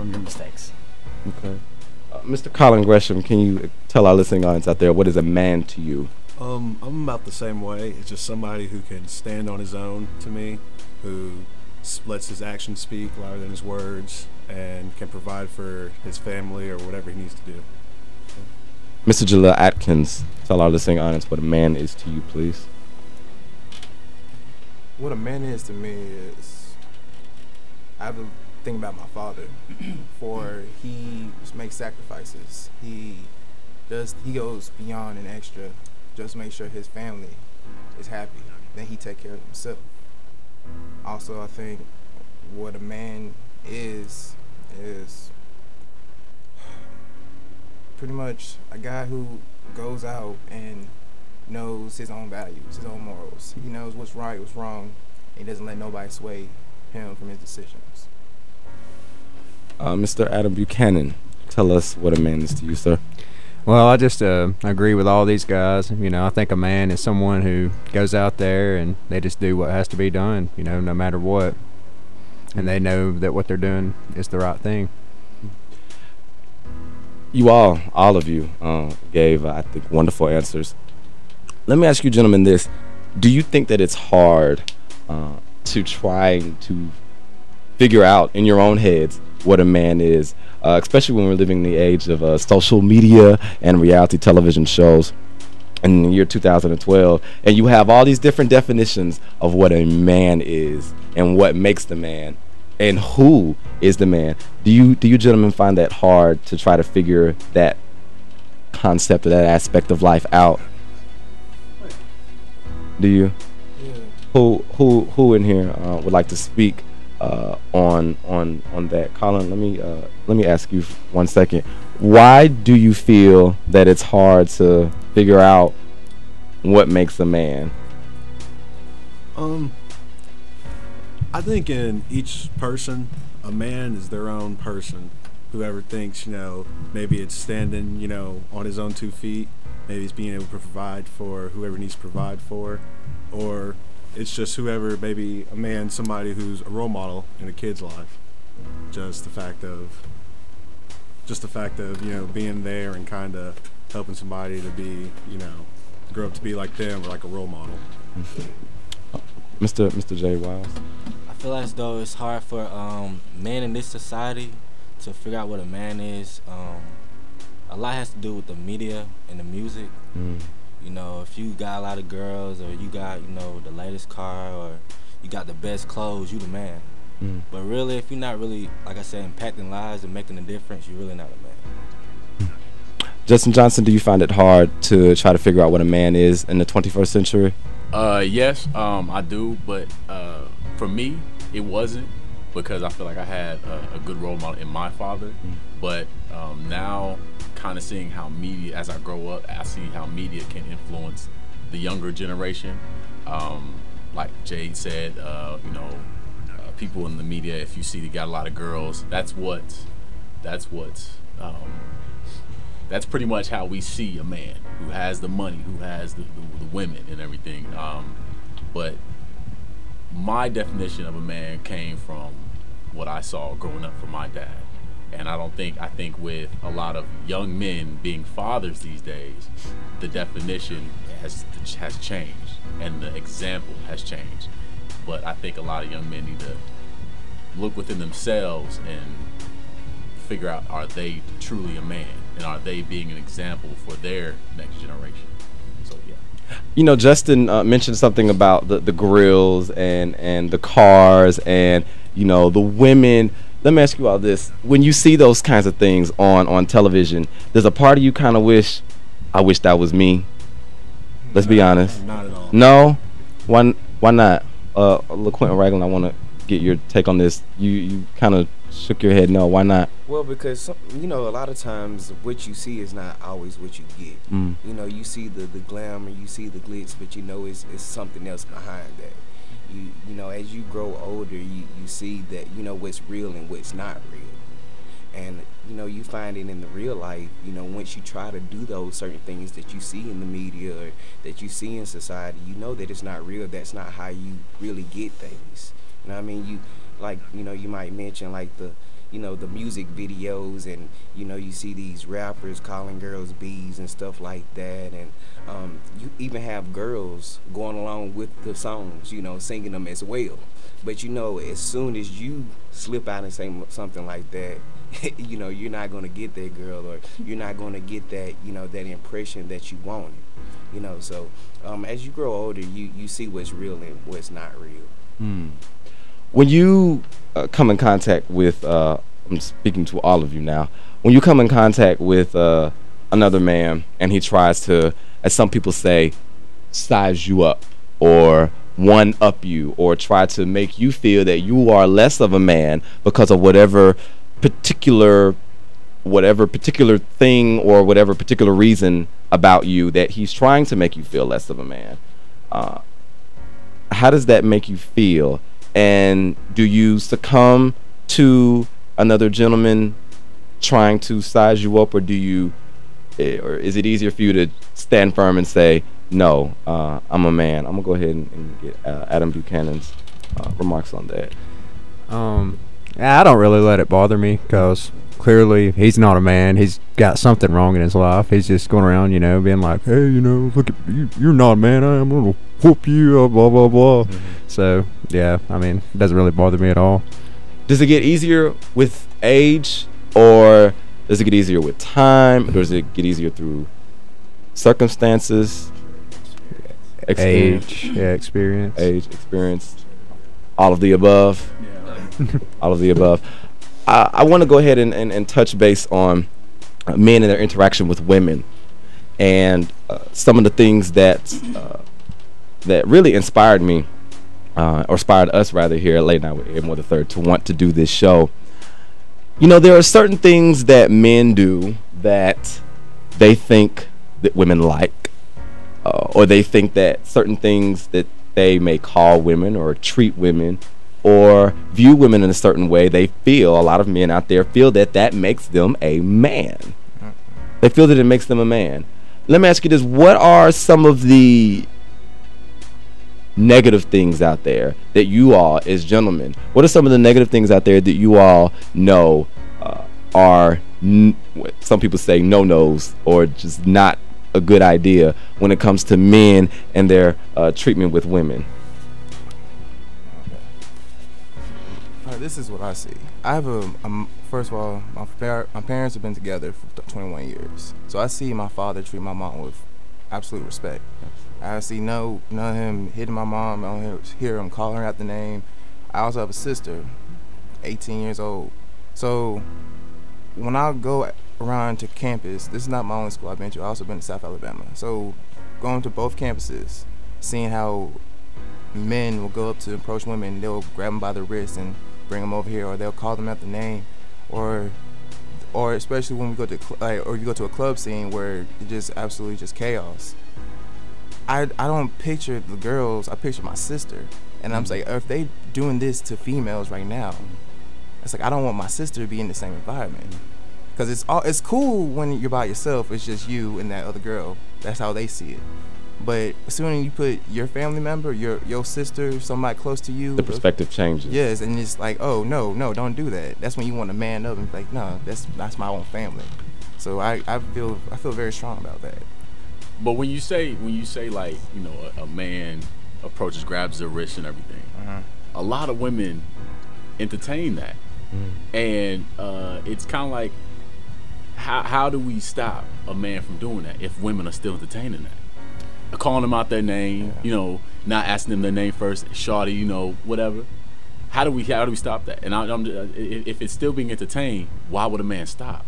from your mistakes. Okay. Mr. Colin Gresham, can you tell our listening audience out there what is a man to you? I'm about the same way. It's just somebody who can stand on his own to me, who lets his actions speak louder than his words, and can provide for his family or whatever he needs to do. Mr. Jaleel Atkins, tell our listening audience what a man is to you, please. What a man is to me is, I have to think about my father. For he makes sacrifices. He goes beyond and extra just to make sure his family is happy. Then he take care of himself. Also, I think what a man is pretty much a guy who goes out and knows his own values, his own morals. He knows what's right, what's wrong, and he doesn't let nobody sway him from his decisions. Mr. Adam Buchanan, tell us what a man is to you, sir. Well, I just agree with all these guys. You know, I think a man is someone who goes out there and they just do what has to be done, you know, no matter what. And they know that what they're doing is the right thing. You all of you, gave, I think, wonderful answers. Let me ask you gentlemen this. Do you think that it's hard to try to figure out in your own heads what a man is, especially when we're living in the age of social media and reality television shows in the year 2012, and you have all these different definitions of what a man is and what makes the man and who is the man? Do you gentlemen find that hard to try to figure that concept or that aspect of life out? Do you? Yeah. Who in here would like to speak on that? Colin, let me ask you 1 second. Why do you feel that it's hard to figure out what makes a man? I think in each person, a man is their own person. Whoever thinks, maybe it's standing, on his own 2 feet. Maybe it's being able to provide for whoever needs to provide for. Or it's just whoever, maybe a man, somebody who's a role model in a kid's life. Just the fact of, being there and kind of helping somebody to be, grow up to be like them or like a role model. Mr. J. Wiles. I feel as though it's hard for men in this society to figure out what a man is. A lot has to do with the media and the music. If you got a lot of girls or you got, the latest car or you got the best clothes, you the man. But really, if you're not really, like I said, impacting lives and making a difference, you're really not a man. Justin Johnson, do you find it hard to try to figure out what a man is in the 21st century? Yes, I do, but for me, it wasn't, because I feel like I had a good role model in my father. But now, kind of seeing how media, as I grow up, I see how media can influence the younger generation. Like Jade said, people in the media, if you see they got a lot of girls, that's pretty much how we see a man who has the money, who has the women and everything. But my definition of a man came from what I saw growing up from my dad. And I think with a lot of young men being fathers these days, the definition has changed and the example has changed. But I think a lot of young men need to look within themselves and figure out, are they truly a man? And are they being an example for their next generation? So, yeah. Justin mentioned something about the grills and the cars and, the women. Let me ask you all this. When you see those kinds of things on television, does a part of you kind of wish that was me? Let's be honest. Not at all. No? Why not? LaQuentin, Ragland, I want to get your take on this. You kind of shook your head. No, why not? Well, because a lot of times what you see is not always what you get. You see the glamour, you see the glitz, but it's something else behind that. As you grow older, you see that what's real and what's not real. And you find it in the real life, once you try to do those certain things that you see in the media or that you see in society, that it's not real. That's not how you really get things. You know what I mean? You might mention like the the music videos, and you see these rappers calling girls bees and stuff like that, and you even have girls going along with the songs, singing them as well. But as soon as you slip out and say something like that, you're not going to get that girl, or you're not going to get that, that impression that you wanted. So as you grow older, you see what's real and what's not real. When you come in contact with, I'm speaking to all of you now, when you come in contact with another man and he tries to, as some people say, size you up or one up you, or try to make you feel that you are less of a man because of whatever particular thing or whatever particular reason about you, that he's trying to make you feel less of a man, how does that make you feel? And do you succumb to another gentleman trying to size you up, or or is it easier for you to stand firm and say, no, I'm a man? I'm gonna go ahead and get Adam Buchanan's remarks on that. I don't really let it bother me, because clearly he's not a man. He's got something wrong in his life. He's just going around, being like, hey, look at you, you're not a man. I'm gonna whoop you, blah blah blah. So yeah, it doesn't really bother me at all. Does it get easier with age, or does it get easier with time, or does it get easier through circumstances? Experience. Age, experience, all of the above. Yeah. All of the above. I want to go ahead and touch base on men and their interaction with women, and some of the things that really inspired me, or inspired us rather, here at Late Night with Edmore III to want to do this show. There are certain things that men do that they think that women like, or they think that certain things that they may call women or treat women or view women in a certain way, they feel, a lot of men out there feel that makes them a man. They feel that it makes them a man. Let me ask you this: what are some of the negative things out there that you all, as gentlemen, what are some of the negative things out there that you all know are what some people say no-nos, or just not a good idea when it comes to men and their treatment with women? This is what I see. I have first of all, my parents have been together for 21 years. So I see my father treat my mom with absolute respect. I see none of him hitting my mom. I don't hear him calling her out the name. I also have a sister, 18 years old. So when I go around to campus, this is not my only school I've been to. I've also been to South Alabama. So going to both campuses, seeing how men will go up to approach women, they'll grab them by the wrist and bring them over here, or they'll call them out the name, or especially when we go to or you go to a club scene where it's just absolutely just chaos. I don't picture the girls, I picture my sister, and I'm like, if they doing this to females right now, it's like I don't want my sister to be in the same environment, because it's cool when you're by yourself, it's just you and that other girl, that's how they see it. But as soon as you put your family member, your sister, somebody close to you, The perspective changes. yes, and it's like, oh no, don't do that. That's when you want to man up and be like, no, that's my own family. So I feel very strong about that. But when you say like, a man approaches, grabs their wrist and everything, a lot of women entertain that, and it's kind of like, how do we stop a man from doing that if women are still entertaining that? Calling them out their name, not asking them their name first, shawty, whatever. How do we stop that? And if it's still being entertained, why would a man stop?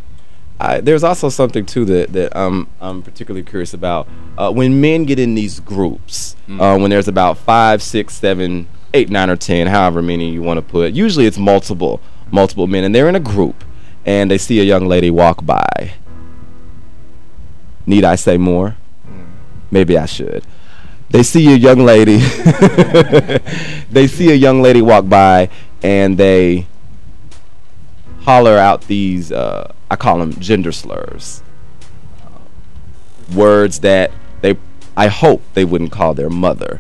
There's also something too that I'm particularly curious about. When men get in these groups, when there's about 5, 6, 7, 8, 9, or 10, however many you want to put. Usually it's multiple men, and they're in a group, and they see a young lady walk by. Need I say more? Maybe I should. They see a young lady. They see a young lady walk by, and they holler out these, I call them gender slurs. Words that I hope they wouldn't call their mother.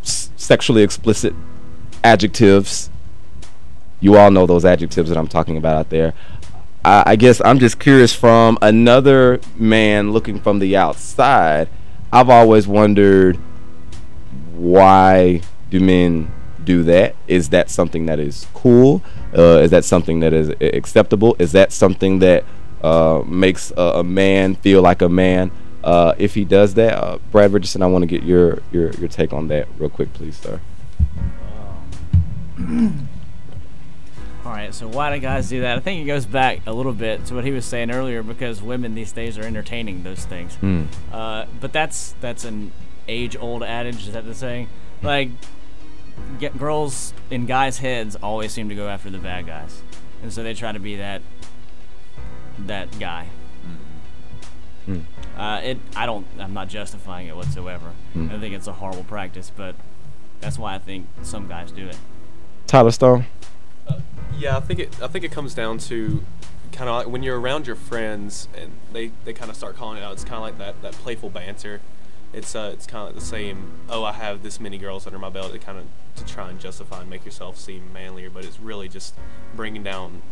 Sexually explicit adjectives. You all know those adjectives that I'm talking about out there. I guess I'm just curious, from another man looking from the outside, I've always wondered, why do men do that? Is that something that is cool? Is that something that is acceptable? Is that something that makes a man feel like a man if he does that? Brad Richardson, I want to get your take on that real quick, please, sir. All right, so why do guys do that? I think it goes back a little bit to what he was saying earlier, because women these days are entertaining those things. But that's an age-old adage, is that the saying? Like, girls in guys' heads always seem to go after the bad guys, and so they try to be that guy. I'm not justifying it whatsoever. I think it's a horrible practice, but that's why I think some guys do it. Tyler Stone? Yeah, I think it comes down to kind of like when you're around your friends and they kind of start calling it out. It's kind of like that playful banter. It's kind of like the same. Oh, I have this many girls under my belt. To try and justify and make yourself seem manlier, but it's really just bringing down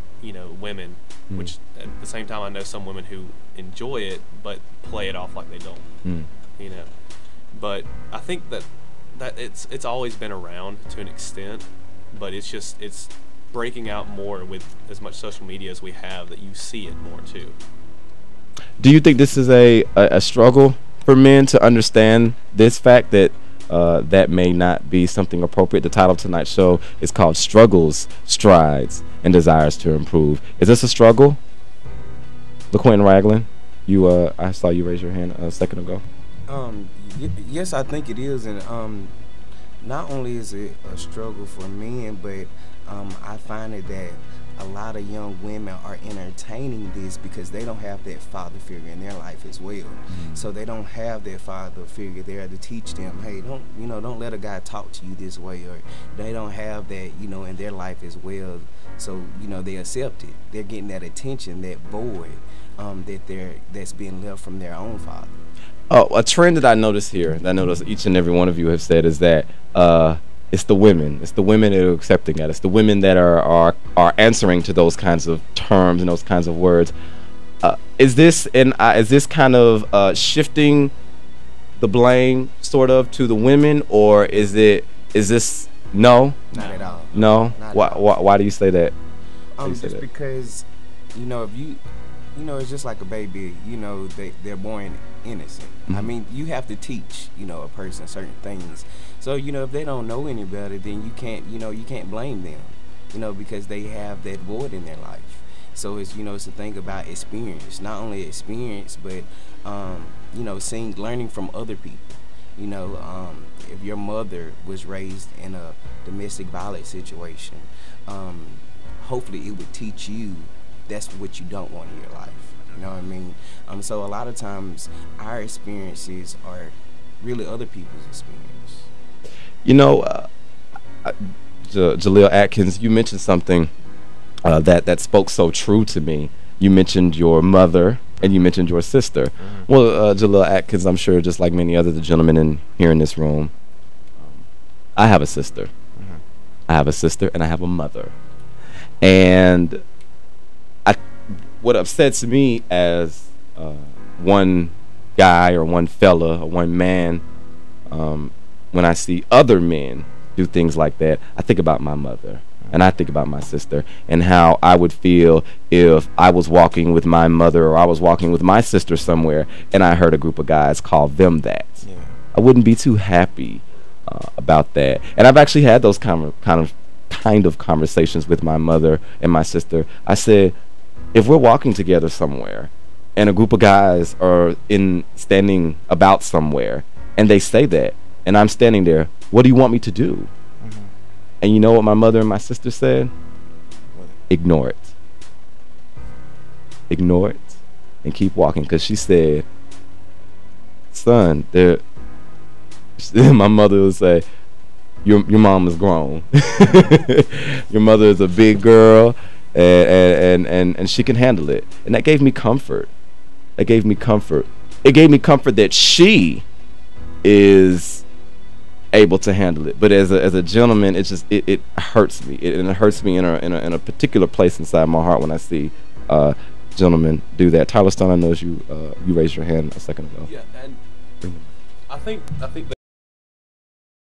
women. Which at the same time, I know some women who enjoy it but play it off like they don't. But I think that it's always been around to an extent, but it's breaking out more with as much social media as we have, that you see it more too. Do you think this is a struggle for men to understand this fact that that may not be something appropriate? The title of tonight's show is called Struggles, Strides, and Desires to Improve. Is this a struggle? LaQuentin, Ragland, I saw you raise your hand a second ago. Yes, I think it is, and not only is it a struggle for men, but I find it that a lot of young women are entertaining this because they don't have that father figure in their life as well. So they don't have that father figure there to teach them, hey, don't let a guy talk to you this way, or they don't have that, in their life as well. So, they accept it. They're getting that attention, that void that's being left from their own father. A trend that I noticed here, that I noticed each and every one of you have said, is that it's the women. It's the women that are accepting that. It's the women that are answering to those kinds of terms and those kinds of words. Is this kind of shifting the blame sort of to the women, or is this no? Not at all. No. Why do you say that? Because if you it's just like a baby. They're born innocent. I mean, you have to teach a person certain things. So if they don't know any better, then you can't blame them, because they have that void in their life. So it's it's a thing about experience, not only experience, but learning from other people. If your mother was raised in a domestic violence situation, hopefully it would teach you that's what you don't want in your life. You know what I mean? So a lot of times our experiences are really other people's experience. Jaleel Atkins, you mentioned something that spoke so true to me. You mentioned your mother and you mentioned your sister. Well, Jaleel Atkins, I'm sure just like many other gentlemen here in this room, I have a sister. I have a sister and I have a mother. And what upsets me as one guy or one fella or one man, when I see other men do things like that, I think about my mother and I think about my sister and how I would feel if I was walking with my mother or I was walking with my sister somewhere and I heard a group of guys call them that. Yeah. I wouldn't be too happy about that. And I've actually had those kind of conversations with my mother and my sister. I said, if we're walking together somewhere and a group of guys are standing about somewhere and they say that and I'm standing there, what do you want me to do? And you know what my mother and my sister said? Ignore it. Ignore it and keep walking. Because she said, son, my mother would say, your mom is grown. Your mother is a big girl and she can handle it. And that gave me comfort. It gave me comfort that she is able to handle it. But as a gentleman, it hurts me. And it hurts me in a particular place inside my heart when I see gentlemen do that. Tyler Stone, I know you raised your hand a second ago. Yeah, and I think